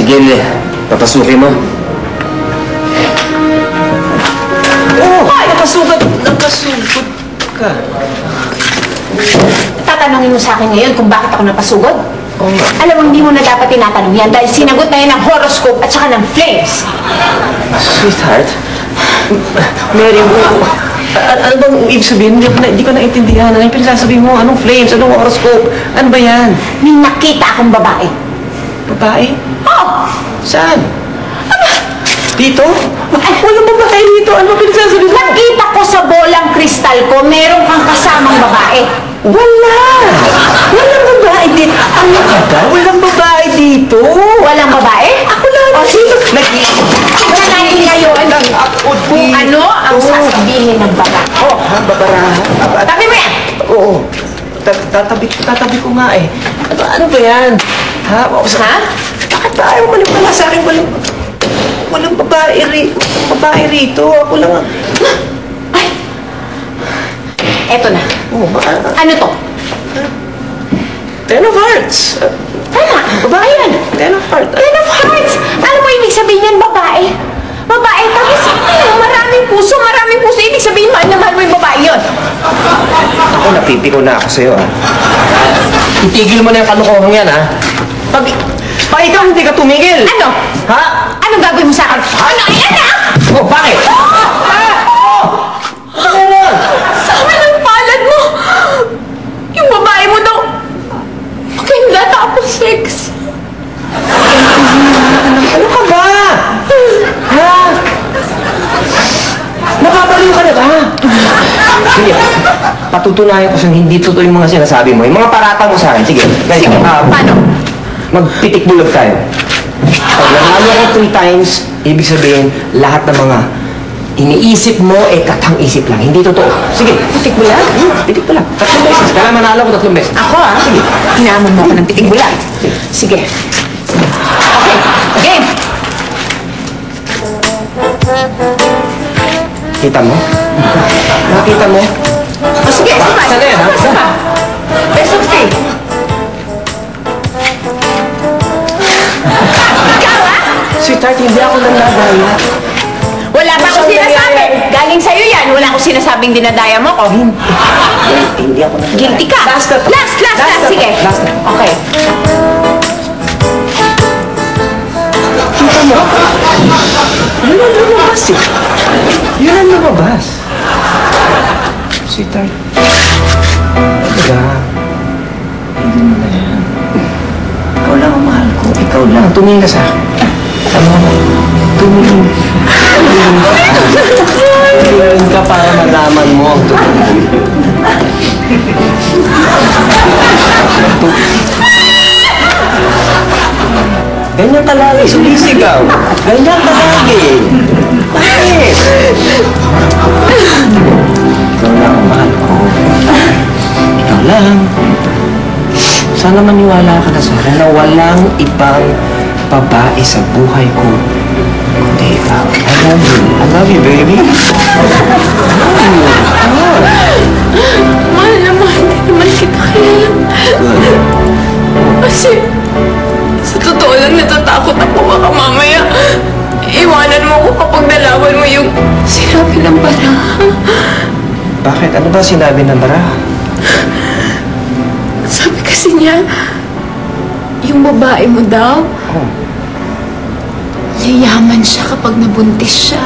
Tigil, papasukin mo. Ay, napasugod ka. Tatanungin mo sa akin ngayon kung bakit ako napasugod? Oo nga. Alam mo, hindi mo na dapat tinatanong yan dahil sinagot na yan ng horoscope at saka ng flames. Sweetheart, Mary, ano bang ibig sabihin? Hindi ko naintindihan. Ano yung pinagsasabihin mo? Anong flames? Anong horoscope? Ano ba yan? May nakita akong babae. Babae? Oh! Saan? Dito? Ay, walang babae dito. Ano ba pinagsasabihin mo? Nakita ko sa bolang kristal ko, meron kang kasamang babae. Wala! Walang babae dito. Ano ka ba? Walang babae dito. Walang babae? Ako lang. O, sino? Wala Nanahin ngayon ako kung ano ang sasabihin ng babae. Oh, ha? Babarahan? Tabi mo yan! Oo. Tatabi ko nga eh. Ano ba yan? Ha? Ha? Bakit ba ayaw maniwala sa akin? Walang babae rito. Ako lang. Ay! Eto na. Oh, Ano to? Ten of Hearts. Tama, babae yan. Ten of Hearts. Ten of Hearts! Ano mo ibig sabihin yan, babae? Babae, tapos maraming puso. Ibig sabihin, mahal na mahal mo yung babae yun. Ako, napipiko na ako sa'yo, ah. Itigil mo na yung kalukuhang yan, ah. Pag ikaw hindi ka tumigil. Ano? Ha? Anong gagawin mo sa akin? Ano? Ayan na! Oh, bakit? Sama ng palad mo! Yung babae mo daw, maganda tapos sex. Ano ka ba? Ha? Nakabaliw ka na ba? Sige, patutunayan ko sa hindi totoo yung mga sinasabi mo. Yung mga parata mo sa akin. Sige, ganyan. Paano? Magpitik bulog tayo. Pag nanalo ko 3 times, ibig sabihin, lahat ng mga iniisip mo, katang-isip lang. Hindi totoo. Sige, pitik bulag. Pitik bulag. 3 beses. Kaya manalo ko 3 beses. Ako sige. Hinamon mo ako ng pitig bulag. Sige. Okay, game! Kita mo? Nakita mo? O sige, sabay. Sana yan, ha? Sabay. Best of 3. Ikaw, ha? Sweetheart, hindi ako nanadaya. Wala pa akong sinasabi. Galing sa'yo yan. Wala akong sinasabing dinadaya mo ko. Hindi ako nanadaya. Guilty ka. Last na to. Last. Sige. Last na. Okay. Kita mo? Yun ang lumabas eh. Yun ang lumabas. Sweetheart. Talaga. Hindi mo na yan. Ikaw lang ang mahal ko. Ikaw lang. Tumingin ka sa akin. Tama mo. Tumingin. Tumingin ka para malaman mo ang totoo. Ganyan ka lagi sumisigaw. Ganyan ka lagi. Bakit? Ikaw lang ang mahal ko. Ikaw lang. Sana maniwala ka na sa akin na walang ibang babae sa buhay ko kundi ikaw. I love you. I love you, baby. Mahal naman. Hindi naman kita kilala. Kasi, sa totoo lang natatakot ako baka mamaya iwanan mo ko kapag nalaman mo yung sinabi ng bara. Bakit? Ano ba sinabi ng bara? Sabi kasi niya, yung babae mo daw, Oh. yayaman siya kapag nabuntis siya.